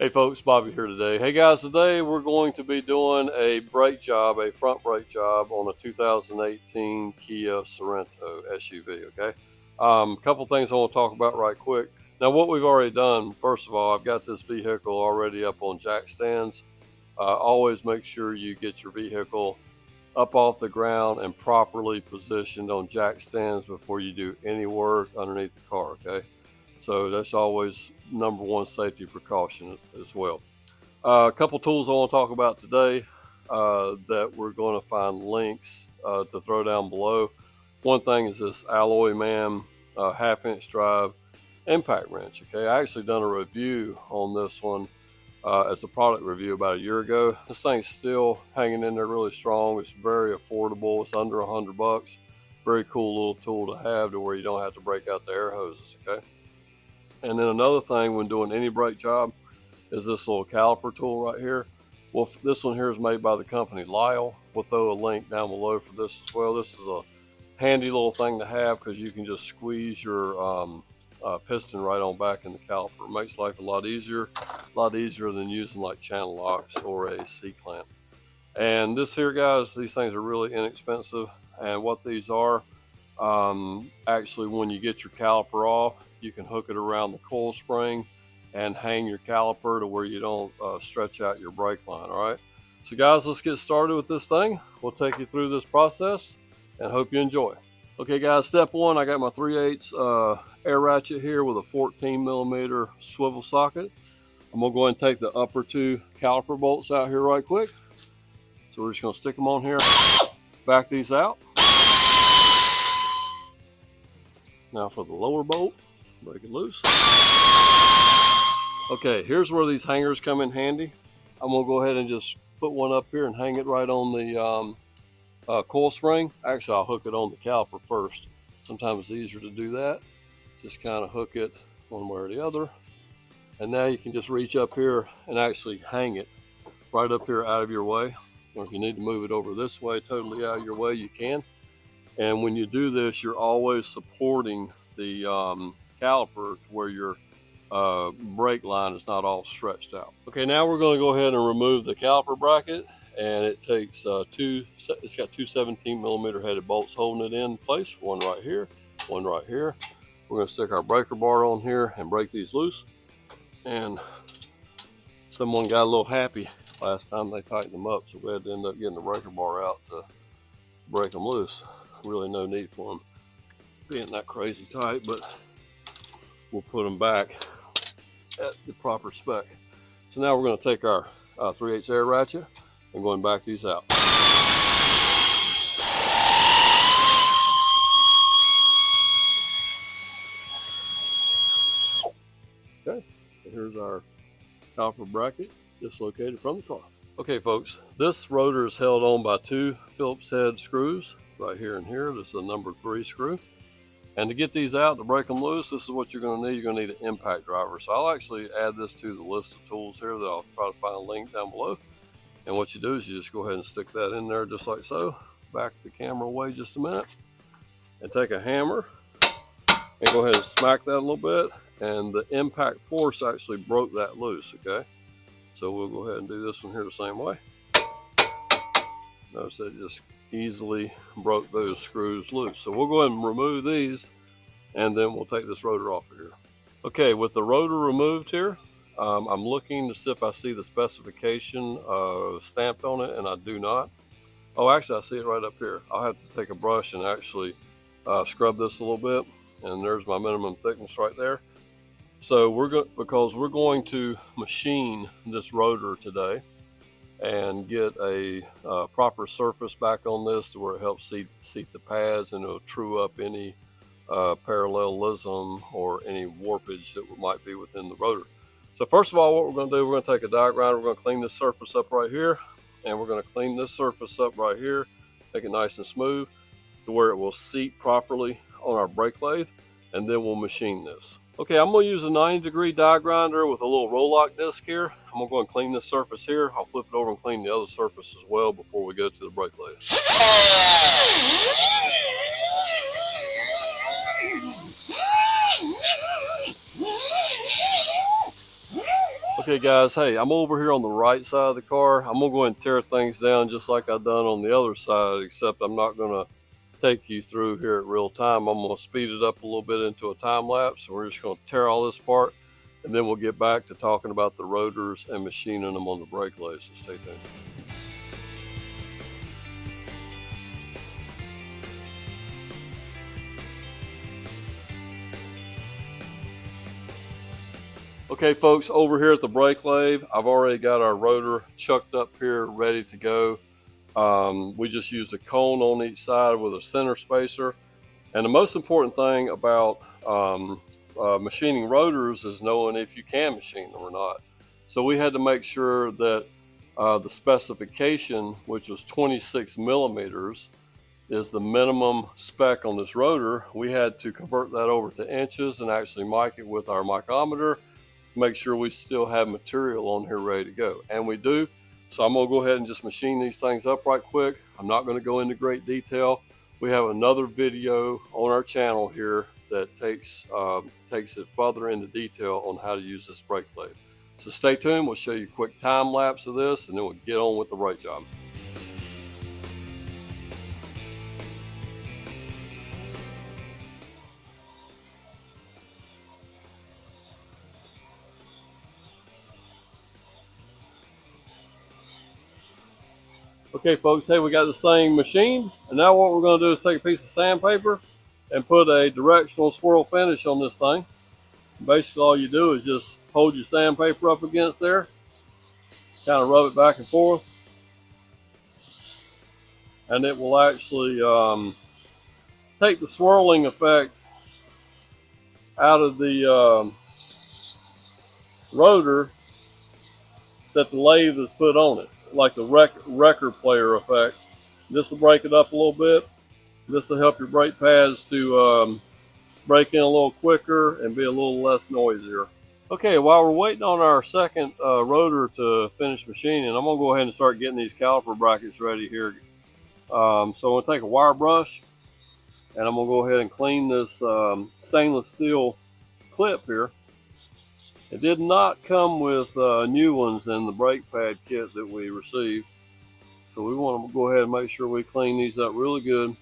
Hey folks, Bobby here today. Hey guys, today we're going to be doing a brake job, a front brake job on a 2018 Kia Sorento SUV, okay? A couple things I want to talk about right quick. Now what we've already done, first of all, I've got this vehicle already up on jack stands. Always make sure you get your vehicle up off the ground and properly positioned on jack stands before you do any work underneath the car, okay? So that's always number one safety precaution as well. A couple tools I want to talk about today that we're going to find links to throw down below. One thing is this Alloy Man 1/2-inch drive impact wrench. Okay, I actually done a review on this one as a product review about a year ago. This thing's still hanging in there really strong. It's very affordable. It's under $100. Very cool little tool to have to where you don't have to break out the air hoses. Okay. And then another thing when doing any brake job is this little caliper tool right here. Well, this one here is made by the company Lyle. We'll throw a link down below for this as well. This is a handy little thing to have because you can just squeeze your piston right on back in the caliper. It makes life a lot easier than using like channel locks or a C-clamp. And this here, guys, these things are really inexpensive. And what these are, actually when you get your caliper off, you can hook it around the coil spring and hang your caliper to where you don't stretch out your brake line. All right, so guys, let's get started with this thing. We'll take you through this process and hope you enjoy. Okay guys, step one, I got my 3/8 air ratchet here with a 14mm swivel socket. I'm gonna go ahead and take the upper two caliper bolts out here right quick. So we're just gonna stick them on here, back these out. Now for the lower bolt, break it loose. Okay, here's where these hangers come in handy. I'm gonna go ahead and just put one up here and hang it right on the coil spring. Actually, I'll hook it on the caliper first. Sometimes it's easier to do that. Just kind of hook it one way or the other. And now you can just reach up here and actually hang it right up here out of your way. Or if you need to move it over this way, totally out of your way, you can. And when you do this, you're always supporting the caliper to where your brake line is not all stretched out. Okay, now we're going to go ahead and remove the caliper bracket, and it takes it's got two 17mm headed bolts holding it in place. One right here, one right here. We're going to stick our breaker bar on here and break these loose. And someone got a little happy last time they tightened them up, so we had to end up getting the breaker bar out to break them loose. Really no need for them being that crazy tight, but we'll put them back at the proper spec. So now we're going to take our 3/8 air ratchet and go and back these out. Okay, so here's our caliper bracket dislocated from the car. Okay folks, this rotor is held on by two Phillips head screws right here and here. This is a number 3 screw. And to get these out, to break them loose, this is what you're going to need. You're going to need an impact driver. So I'll actually add this to the list of tools here that I'll try to find a link down below. And what you do is you just go ahead and stick that in there just like so. Back the camera away just a minute. And take a hammer and go ahead and smack that a little bit. And the impact force actually broke that loose, okay? So we'll go ahead and do this one here the same way. Notice that just easily broke those screws loose. So we'll go ahead and remove these, and then we'll take this rotor off of here. Okay, with the rotor removed here, I'm looking to see if I see the specification stamped on it, and I do not. Oh, actually, I see it right up here. I'll have to take a brush and actually scrub this a little bit, and there's my minimum thickness right there. So because we're going to machine this rotor today and get a proper surface back on this to where it helps seat the pads, and it'll true up any parallelism or any warpage that might be within the rotor. So first of all, what we're going to do, we're going to take a die grinder, we're going to clean this surface up right here, and we're going to clean this surface up right here, make it nice and smooth to where it will seat properly on our brake lathe, and then we'll machine this. Okay, I'm going to use a 90-degree die grinder with a little roll-lock disc here. I'm going to go and clean this surface here. I'll flip it over and clean the other surface as well before we go to the brake lathe. Okay guys, hey, I'm over here on the right side of the car. I'm gonna go ahead and tear things down just like I've done on the other side, except I'm not gonna take you through here at real time. I'm gonna speed it up a little bit into a time lapse. So we're just gonna tear all this apart, and then we'll get back to talking about the rotors and machining them on the brake lathe, so stay tuned. Okay folks, over here at the brake lathe, I've already got our rotor chucked up here, ready to go. We just used a cone on each side with a center spacer. And the most important thing about machining rotors is knowing if you can machine them or not. So we had to make sure that the specification, which was 26 millimeters, is the minimum spec on this rotor. We had to convert that over to inches and actually mic it with our micrometer, make sure we still have material on here ready to go. And we do. So I'm gonna go ahead and just machine these things up right quick. I'm not gonna go into great detail. We have another video on our channel here that takes it further into detail on how to use this brake lathe. So stay tuned, we'll show you a quick time lapse of this and then we'll get on with the brake job. Okay folks, hey, we got this thing machined, and now what we're going to do is take a piece of sandpaper and put a directional swirl finish on this thing. Basically all you do is just hold your sandpaper up against there, kind of rub it back and forth, and it will actually take the swirling effect out of the rotor that the lathe has put on it, like the record player effect. This will break it up a little bit. This will help your brake pads to break in a little quicker and be a little less noisier. Okay, while we're waiting on our second rotor to finish machining, I'm gonna go ahead and start getting these caliper brackets ready here. So I'm gonna take a wire brush and I'm gonna go ahead and clean this stainless steel clip here. It did not come with new ones in the brake pad kit that we received. So we want to go ahead and make sure we clean these up really good.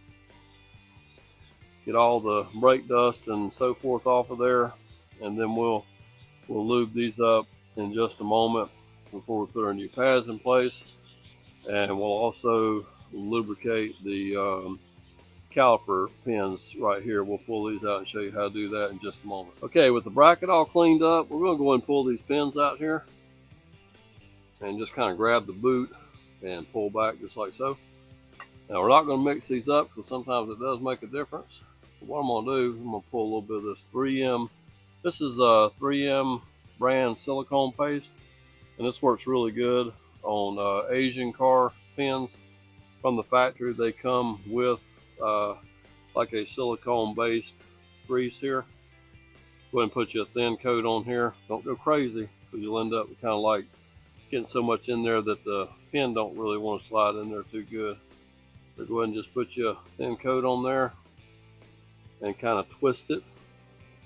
Get all the brake dust and so forth off of there. And then we'll lube these up in just a moment before we put our new pads in place. And we'll also lubricate the caliper pins right here. We'll pull these out and show you how to do that in just a moment. Okay, with the bracket all cleaned up, we're going to go ahead and pull these pins out here and just kind of grab the boot and pull back just like so. Now we're not going to mix these up because sometimes it does make a difference. But what I'm going to do, I'm going to pull a little bit of this 3M. This is a 3M brand silicone paste, and this works really good on Asian car pins from the factory. They come with like a silicone based grease here. Go ahead and put you a thin coat on here. Don't go crazy because you'll end up kind of like getting so much in there that the pin don't really want to slide in there too good. So go ahead and just put you a thin coat on there and kind of twist it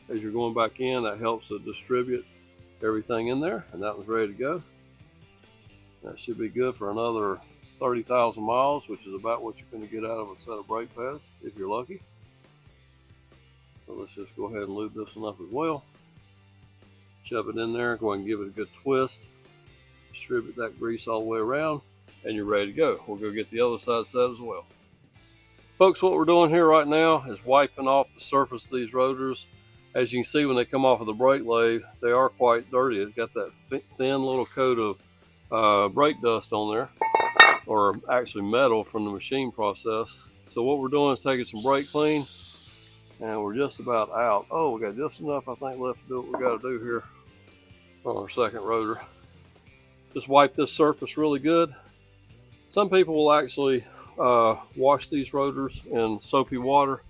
as you're going back in. That helps to distribute everything in there, and that was ready to go. That should be good for another 30,000 miles, which is about what you're going to get out of a set of brake pads if you're lucky. So let's just go ahead and lube this one up as well. Shove it in there, go ahead and give it a good twist. Distribute that grease all the way around, and you're ready to go. We'll go get the other side set as well. Folks, what we're doing here right now is wiping off the surface of these rotors. As you can see, when they come off of the brake lathe, they are quite dirty. It's got that thin little coat of brake dust on there, or actually metal from the machine process. So what we're doing is taking some brake clean, and we're just about out. Oh, we got just enough, I think, left to do what we got to do here on our second rotor. Just wipe this surface really good. Some people will actually wash these rotors in soapy water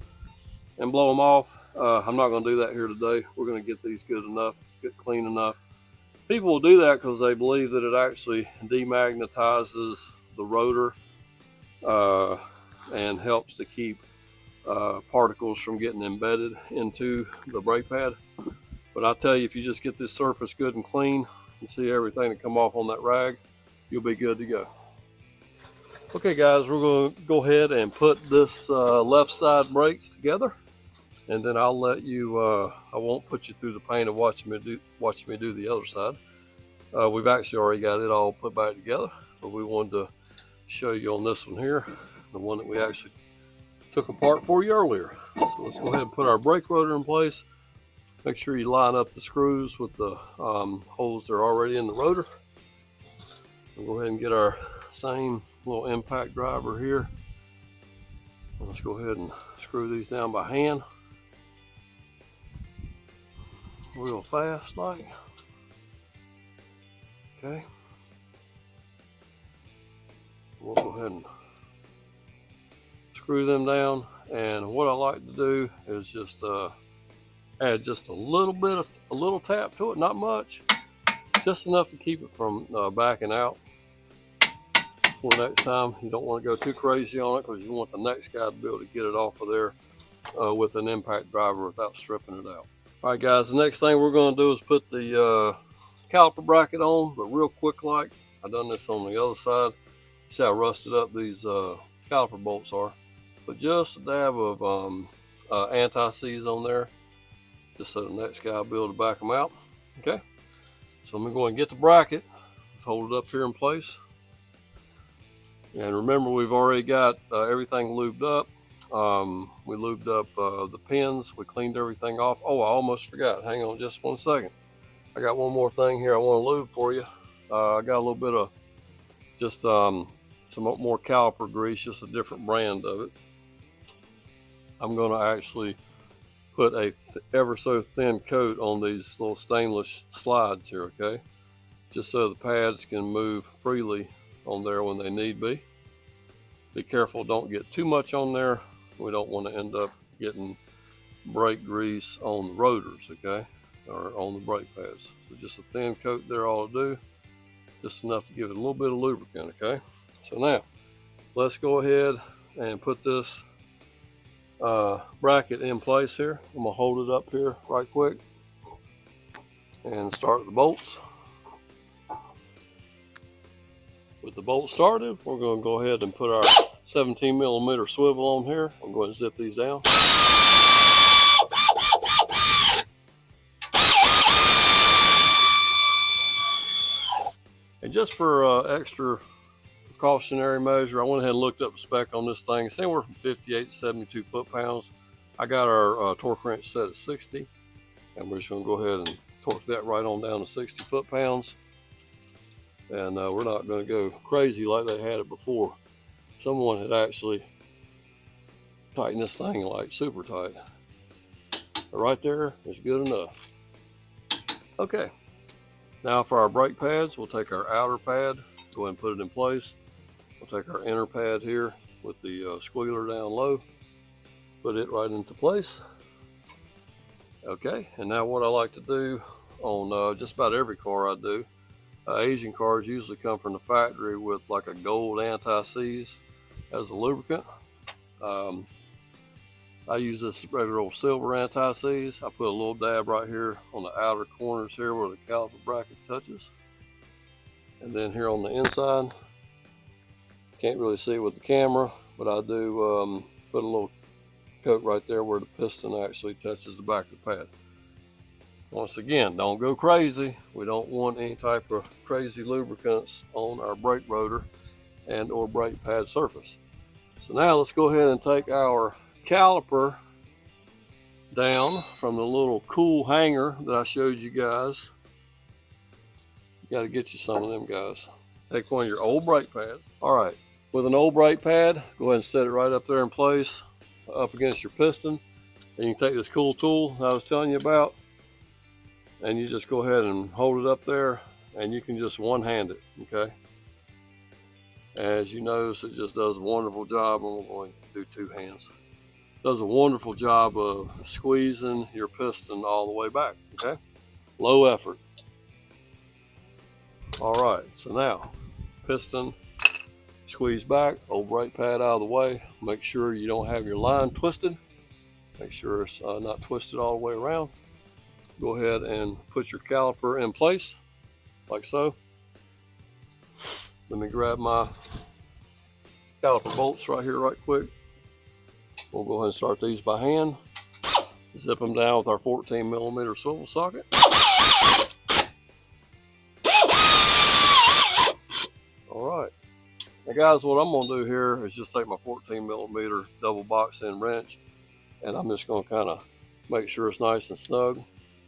and blow them off. I'm not going to do that here today. We're going to get these good enough, get clean enough. People will do that because they believe that it actually demagnetizes the rotor and helps to keep particles from getting embedded into the brake pad. But I tell you, if you just get this surface good and clean, You see everything that come off on that rag, you'll be good to go. Okay guys, we're going to go ahead and put this left side brakes together, and then I'll let you, I won't put you through the pain of watching me do the other side. We've actually already got it all put back together, but we wanted to show you on this one here, the one that we actually took apart for you earlier. So let's go ahead and put our brake rotor in place. Make sure you line up the screws with the holes that are already in the rotor. We'll go ahead and get our same little impact driver here. Let's go ahead and screw these down by hand, real fast like. Okay. We'll go ahead and screw them down, and what I like to do is just add just a little tap to it, not much, just enough to keep it from backing out. For next time, you don't want to go too crazy on it, because you want the next guy to be able to get it off of there with an impact driver without stripping it out. All right guys, the next thing we're going to do is put the caliper bracket on, but real quick like. I've done this on the other side. See how rusted up these caliper bolts are. But just a dab of anti-seize on there, just so the next guy will be able to back them out. Okay, so let me go and get the bracket. Let's hold it up here in place. And remember, we've already got everything lubed up. We lubed up the pins. We cleaned everything off. Oh, I almost forgot. Hang on just 1 second. I got one more thing here I want to lube for you. I got a little bit of just some more caliper grease, just a different brand of it. I'm going to actually put a ever so thin coat on these little stainless slides here, okay? Just so the pads can move freely on there when they need be. Be careful, don't get too much on there. We don't want to end up getting brake grease on the rotors, okay? Or on the brake pads. So just a thin coat there ought to do. Just enough to give it a little bit of lubricant, okay? So now, let's go ahead and put this bracket in place here. I'm gonna hold it up here right quick and start the bolts. With the bolts started, we're gonna go ahead and put our 17mm swivel on here. I'm going to zip these down. And just for extra precautionary measure, I went ahead and looked up the spec on this thing. It's anywhere from 58 to 72 foot-pounds. I got our torque wrench set at 60, and we're just going to go ahead and torque that right on down to 60 foot-pounds. And we're not going to go crazy like they had it before. Someone had actually tightened this thing like super tight. But right there is good enough. Okay. Now for our brake pads, we'll take our outer pad, go ahead and put it in place. We'll take our inner pad here with the squealer down low, put it right into place. Okay, and now what I like to do on just about every car I do, Asian cars usually come from the factory with like a gold anti-seize as a lubricant. I use this regular old silver anti-seize. I put a little dab right here on the outer corners here where the caliper bracket touches. And then here on the inside, can't really see it with the camera, but I do put a little coat right there where the piston actually touches the back of the pad. Once again, don't go crazy. We don't want any type of crazy lubricants on our brake rotor and or brake pad surface. So now let's go ahead and take our caliper down from the little cool hanger that I showed you guys. You got to get you some of them, guys. Take one of your old brake pads. All right, with an old brake pad, go ahead and set it right up there in place, up against your piston. And you can take this cool tool that I was telling you about, and you just go ahead and hold it up there, and you can just one-hand it, okay? As you notice, it just does a wonderful job. I'm going to do two hands. Does a wonderful job of squeezing your piston all the way back, okay? Low effort. All right, so now, piston, squeeze back, old brake pad out of the way. Make sure you don't have your line twisted. Make sure it's not twisted all the way around. Go ahead and put your caliper in place. like so. Let me grab my caliper bolts right here right quick. We'll go ahead and start these by hand. Zip them down with our 14mm swivel socket. All right. Now guys, what I'm going to do here is just take my 14mm double box end wrench, and I'm just going to kind of make sure it's nice and snug.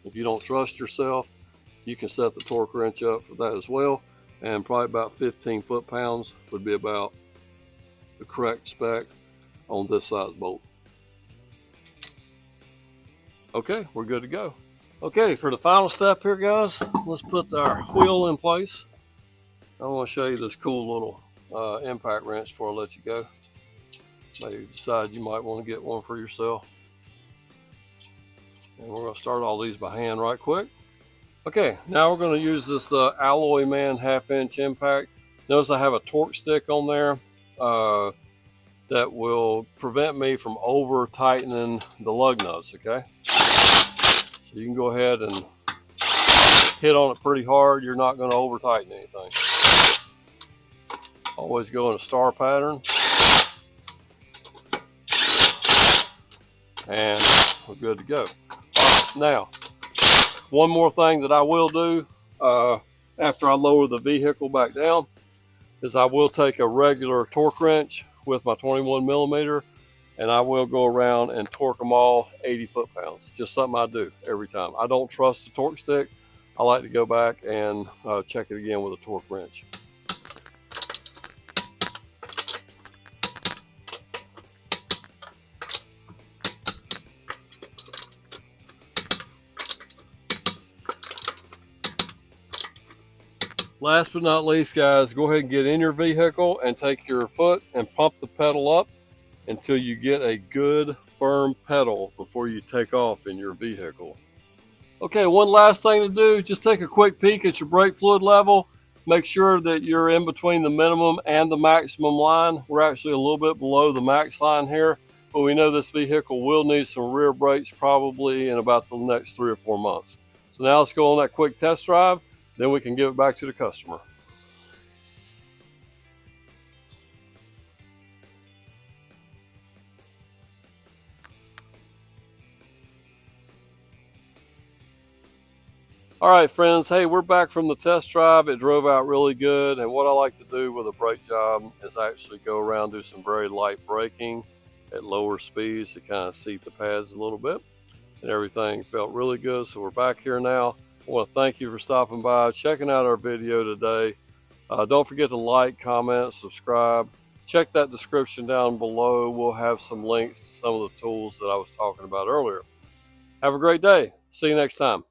If you don't trust yourself, you can set the torque wrench up for that as well, and probably about 15 foot-pounds would be about the correct spec on this size bolt. Okay, we're good to go. Okay, for the final step here, guys, let's put our wheel in place. I want to show you this cool little impact wrench before I let you go. Maybe decide you might want to get one for yourself. And we're going to start all these by hand right quick. Okay, now we're going to use this Alloy Man 1/2" impact. Notice I have a torque stick on there that will prevent me from over tightening the lug nuts, okay? So you can go ahead and hit on it pretty hard. You're not going to over tighten anything. Always go in a star pattern. And we're good to go. All right, now, one more thing that I will do after I lower the vehicle back down is I will take a regular torque wrench with my 21mm, and I will go around and torque them all 80 foot-pounds. Just something I do every time. I don't trust the torque stick. I like to go back and check it again with a torque wrench. Last but not least, guys, go ahead and get in your vehicle and take your foot and pump the pedal up until you get a good firm pedal before you take off in your vehicle. Okay, one last thing to do, just take a quick peek at your brake fluid level. Make sure that you're in between the minimum and the maximum line. We're actually a little bit below the max line here, but we know this vehicle will need some rear brakes probably in about the next 3 or 4 months. So now let's go on that quick test drive. Then we can give it back to the customer. All right, friends. Hey, we're back from the test drive. It drove out really good. And what I like to do with a brake job is actually go around, do some very light braking at lower speeds to kind of seat the pads a little bit. And everything felt really good. So we're back here now. I want to thank you for stopping by, checking out our video today. Don't forget to like, comment, subscribe. Check that description down below. We'll have some links to some of the tools that I was talking about earlier. Have a great day. See you next time.